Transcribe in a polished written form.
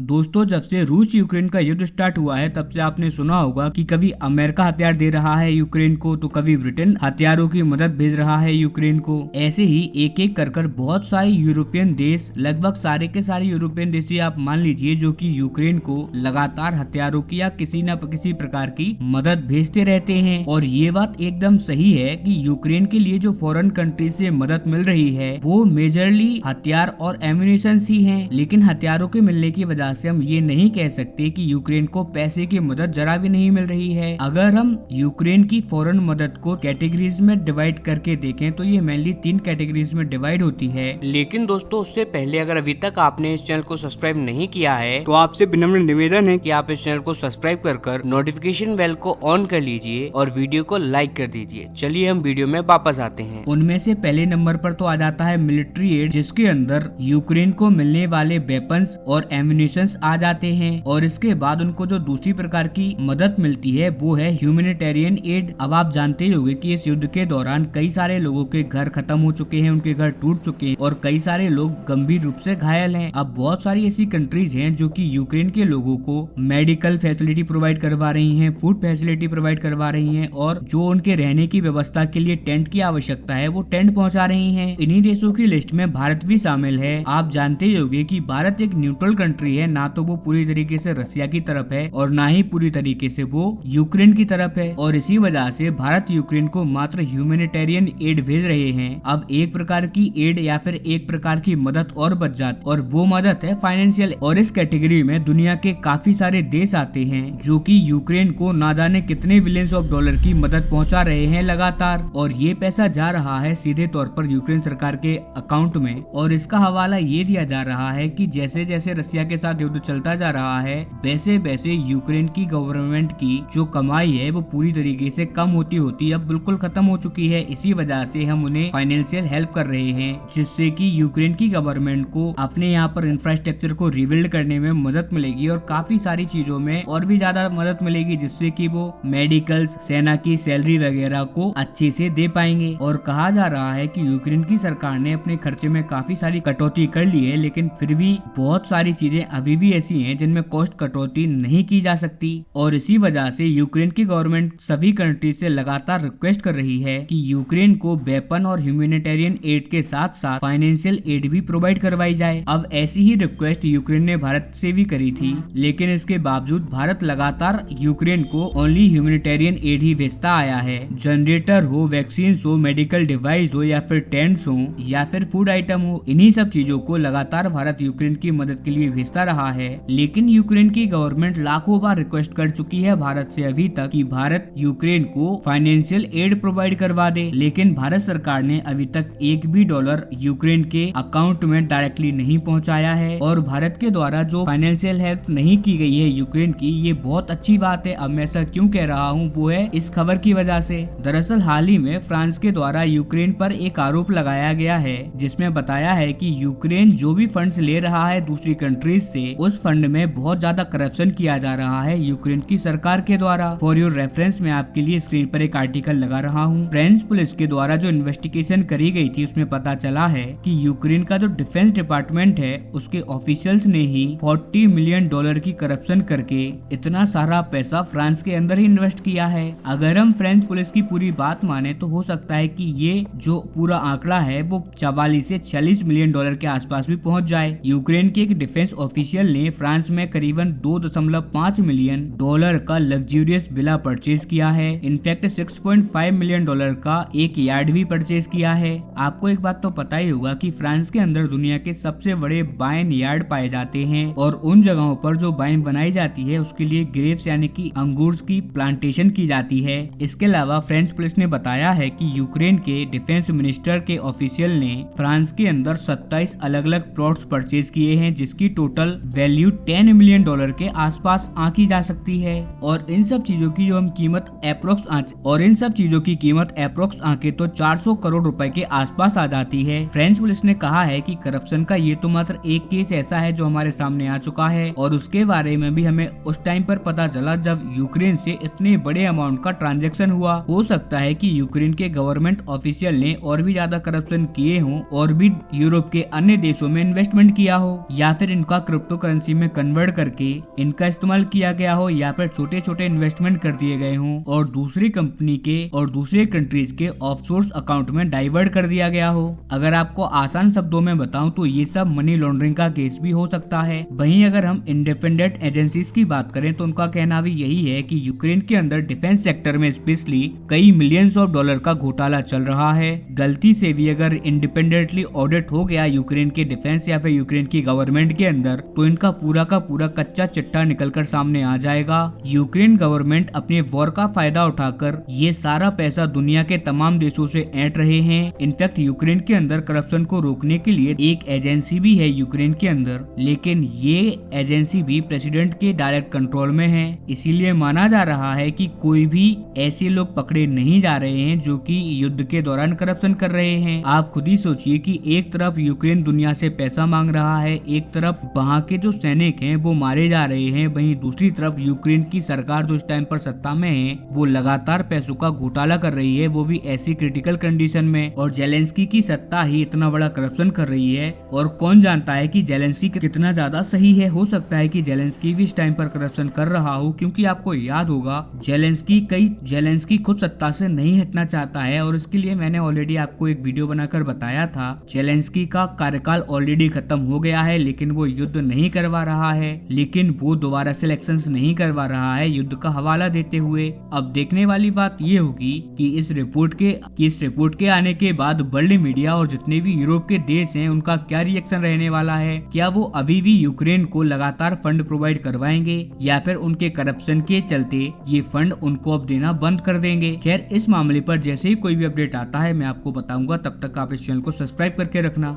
दोस्तों, जब से रूस यूक्रेन का युद्ध स्टार्ट हुआ है तब से आपने सुना होगा कि कभी अमेरिका हथियार दे रहा है यूक्रेन को तो कभी ब्रिटेन हथियारों की मदद भेज रहा है यूक्रेन को। ऐसे ही एक एक कर बहुत सारे यूरोपियन देश, लगभग सारे के सारे यूरोपियन देश ही आप मान लीजिए, जो कि यूक्रेन को लगातार हथियारों की या किसी न किसी प्रकार की मदद भेजते रहते हैं। और ये बात एकदम सही है कि यूक्रेन के लिए जो फॉरेन कंट्री से मदद मिल रही है वो मेजरली हथियार और एम्यूनिशन ही हैं। लेकिन हथियारों के मिलने की वजह से हम ये नहीं कह सकते कि यूक्रेन को पैसे की मदद जरा भी नहीं मिल रही है। अगर हम यूक्रेन की फॉरेन मदद को कैटेगरीज में डिवाइड करके देखें तो ये मेनली 3 कैटेगरीज में डिवाइड होती है। लेकिन दोस्तों, उससे पहले अगर अभी तक आपने इस चैनल को सब्सक्राइब नहीं किया है तो आपसे विनम्र निवेदन है कि आप इस चैनल को सब्सक्राइब कर नोटिफिकेशन बेल को ऑन कर लीजिए और वीडियो को लाइक कर दीजिए। चलिए हम वीडियो में वापस आते हैं। उनमें से पहले नंबर पर तो आ जाता है मिलिट्री एड, जिसके अंदर यूक्रेन को मिलने वाले वेपन्स और एम्यूनिशंस आ जाते हैं। और इसके बाद उनको जो दूसरी प्रकार की मदद मिलती है वो है ह्यूमैनिटेरियन एड। अब आप जानते होंगे कि इस युद्ध के दौरान कई सारे लोगों के घर खत्म हो चुके हैं, उनके घर टूट चुके हैं और कई सारे लोग गंभीर रूप से घायल हैं। अब बहुत सारी ऐसी कंट्रीज हैं जो कि यूक्रेन के लोगों को मेडिकल फैसिलिटी प्रोवाइड करवा रही हैं, फूड फैसिलिटी प्रोवाइड करवा रही हैं और जो उनके रहने की व्यवस्था के लिए टेंट की आवश्यकता है वो टेंट पहुंचा रही हैं। इन्हीं देशों की लिस्ट में भारत भी शामिल है। आप जानते ही होंगे कि भारत एक न्यूट्रल कंट्री है, ना तो वो पूरी तरीके से रसिया की तरफ है और ना ही पूरी तरीके से वो यूक्रेन की तरफ है। और इसी वजह से भारत यूक्रेन को मात्र ह्यूमैनिटेरियन एड भेज रहे हैं। अब एक प्रकार की एड या फिर एक प्रकार की मदद और बच जाती और वो मदद है फाइनेंशियल। और इस कैटेगरी में दुनिया के काफी सारे देश आते हैं जो कि यूक्रेन को ना जाने कितने बिलियंस ऑफ डॉलर की मदद पहुंचा रहे हैं लगातार। और ये पैसा जा रहा है सीधे तौर पर यूक्रेन सरकार के अकाउंट में। और इसका हवाला ये दिया जा रहा है कि जैसे जैसे रसिया के साथ युद्ध चलता जा रहा है वैसे वैसे यूक्रेन की गवर्नमेंट की जो कमाई है वो पूरी तरीके से कम होती अब बिल्कुल खत्म हो चुकी है। इसी वजह से हम उन्हें फाइनेंशियल हेल्प कर रहे हैं, जिससे कि यूक्रेन की गवर्नमेंट को अपने यहाँ पर इंफ्रास्ट्रक्चर को रिबिल्ड करने में मदद मिलेगी और काफी सारी चीजों में और भी ज्यादा मदद मिलेगी, जिससे कि वो मेडिकल्स, सेना की सैलरी वगैरह को अच्छे से दे पाएंगे। और कहा जा रहा है कि यूक्रेन की सरकार ने अपने खर्चे में काफी सारी कटौती कर ली है, लेकिन फिर भी बहुत सारी चीजें अभी भी ऐसी हैं जिनमें कॉस्ट कटौती नहीं की जा सकती। और इसी वजह से यूक्रेन की गवर्नमेंट सभी कंट्री से लगातार रिक्वेस्ट कर रही है कि यूक्रेन को वेपन और ह्यूमैनिटेरियन एड के साथ साथ फाइनेंशियल एड भी प्रोवाइड करवाई जाए। अब ऐसी ही रिक्वेस्ट यूक्रेन ने भारत से भी करी थी, लेकिन इसके बावजूद भारत लगातार यूक्रेन को ओनली ह्यूमैनिटेरियन एड ही भेजता आया है। जनरेटर हो, वैक्सीन हो, मेडिकल डिवाइस हो या फिर टेंट्स हो या फिर फूड आइटम हो, इन्हीं सब चीजों को लगातार भारत यूक्रेन की मदद के लिए भेजता रहा है। लेकिन यूक्रेन की गवर्नमेंट लाखों बार रिक्वेस्ट कर चुकी है भारत से अभी तक कि भारत यूक्रेन को फाइनेंशियल एड प्रोवाइड करवा दे, लेकिन भारत सरकार ने अभी तक एक भी डॉलर यूक्रेन के अकाउंट में डायरेक्टली नहीं पहुंचाया है। और भारत के द्वारा जो फाइनेंशियल हेल्प नहीं की गई है यूक्रेन की, ये बहुत अच्छी बात है। अब मैं ऐसा क्यों कह रहा हूँ वो है इस खबर की वजह से। दरअसल हाल ही में फ्रांस के द्वारा यूक्रेन पर एक आरोप लगाया गया है, जिसमें बताया है कि यूक्रेन जो भी फंड्स ले रहा है दूसरी कंट्रीज से, उस फंड में बहुत ज्यादा करप्शन किया जा रहा है यूक्रेन की सरकार के द्वारा। फॉर योर रेफरेंस मैं आपके लिए स्क्रीन पर एक आर्टिकल लगा रहा हूँ। फ्रेंच पुलिस के द्वारा जो इन्वेस्टिगेशन करी गई थी उसमें पता चला है कि यूक्रेन का जो डिफेंस डिपार्टमेंट है उसके ऑफिशियल्स ने ही 40 मिलियन डॉलर की करप्शन करके इतना सारा पैसा फ्रांस के अंदर ही इन्वेस्ट किया है। अगर हम फ्रेंच पुलिस की पूरी बात माने तो हो सकता है कि ये जो पूरा आंकड़ा है वो 44 से 46 मिलियन डॉलर के आसपास भी पहुंच जाए। यूक्रेन के एक डिफेंस ऑफिशियल ने फ्रांस में करीबन 2.5 मिलियन डॉलर का लग्जूरियस विला परचेज किया है। इनफैक्ट 6.5 मिलियन डॉलर का एक यार्ड भी परचेज किया है। आपको एक बात तो पता ही होगा कि फ्रांस के अंदर दुनिया के सबसे बड़े वाइन यार्ड पाए जाते हैं और उन जगहों पर जो वाइन बनाई जाती है उसके लिए ग्रेप्स यानी कि अंगूर की प्लांटेशन की जाती है। इसके अलावा फ्रेंच पुलिस ने बताया है कि यूक्रेन के डिफेंस मिनिस्टर के ऑफिशियल ने फ्रांस के अंदर 27 अलग अलग प्लॉट्स परचेज किए हैं, जिसकी टोटल वैल्यू 10 मिलियन डॉलर के आसपास आंकी जा सकती है। और इन सब चीजों की जो हम कीमत अप्रोक्स आंके तो 400 करोड़ रुपए के आसपास आ जाती है। फ्रेंच पुलिस ने कहा है कि करप्शन का ये तो मात्र एक केस ऐसा है जो हमारे सामने आ चुका है और उसके बारे में भी हमें उस टाइम पर पता चला जब यूक्रेन से इतने बड़े अमाउंट का ट्रांजैक्शन हुआ। हो सकता है कि यूक्रेन के गवर्नमेंट ऑफिशियल ने और भी ज्यादा करप्शन किए हों और भी यूरोप के अन्य देशों में इन्वेस्टमेंट किया हो, या फिर इनका क्रिप्टो क्रिप्टो करेंसी में कन्वर्ट करके इनका इस्तेमाल किया गया हो या फिर छोटे छोटे इन्वेस्टमेंट कर दिए गए हों और दूसरी कंपनी के और दूसरे कंट्रीज के ऑफशोर्स अकाउंट में डाइवर्ट कर दिया गया हो। अगर आपको आसान शब्दों में बताऊं तो ये सब मनी लॉन्ड्रिंग का केस भी हो सकता है। वहीं अगर हम इंडिपेंडेंट एजेंसीज की बात करें तो उनका कहना भी यही है कि यूक्रेन के अंदर डिफेंस सेक्टर में स्पेशली कई मिलियंस ऑफ डॉलर का घोटाला चल रहा है। गलती से भी अगर इंडिपेंडेंटली ऑडिट हो गया यूक्रेन के डिफेंस या फिर यूक्रेन की गवर्नमेंट के अंदर तो इनका पूरा का पूरा कच्चा चिट्ठा निकलकर सामने आ जाएगा। यूक्रेन गवर्नमेंट अपने वॉर का फायदा उठाकर ये सारा पैसा दुनिया के तमाम देशों से ऐंठ रहे हैं। इनफैक्ट यूक्रेन के अंदर करप्शन को रोकने के लिए एक एजेंसी भी है यूक्रेन के अंदर, लेकिन ये एजेंसी भी प्रेसिडेंट के डायरेक्ट कंट्रोल में है। इसीलिए माना जा रहा है कि कोई भी ऐसे लोग पकड़े नहीं जा रहे हैं जो कि युद्ध के दौरान करप्शन कर रहे हैं। आप खुद ही सोचिए कि एक तरफ यूक्रेन दुनिया से पैसा मांग रहा है, एक तरफ वहाँ के जो सैनिक हैं वो मारे जा रहे हैं, वहीं दूसरी तरफ यूक्रेन की सरकार जो इस टाइम पर सत्ता में है वो लगातार पैसों का घोटाला कर रही है, वो भी ऐसी क्रिटिकल कंडीशन में। और जेलेंस्की की सत्ता ही इतना बड़ा करप्शन कर रही है और कौन जानता है कि जेलेंस्की कितना ज्यादा सही है। हो सकता है कि जेलेंस्की भी इस टाइम पर करप्शन कर रहा हो, क्योंकि आपको याद होगा जेलेंस्की खुद सत्ता से नहीं हटना चाहता है और इसके लिए मैंने ऑलरेडी आपको एक वीडियो बनाकर बताया था। जेलेंस्की का कार्यकाल ऑलरेडी खत्म हो गया है लेकिन वो युद्ध नहीं करवा रहा है, लेकिन वो दोबारा से इलेक्शंस नहीं करवा रहा है युद्ध का हवाला देते हुए। अब देखने वाली बात ये होगी कि इस रिपोर्ट के आने के बाद वर्ल्ड मीडिया और जितने भी यूरोप के देश हैं उनका क्या रिएक्शन रहने वाला है। क्या वो अभी भी यूक्रेन को लगातार फंड प्रोवाइड करवाएंगे या फिर उनके करप्शन के चलते ये फंड उनको अब देना बंद कर देंगे। खैर, इस मामले पर जैसे ही कोई भी अपडेट आता है मैं आपको बताऊंगा। तब तक आप इस चैनल को सब्सक्राइब करके रखना।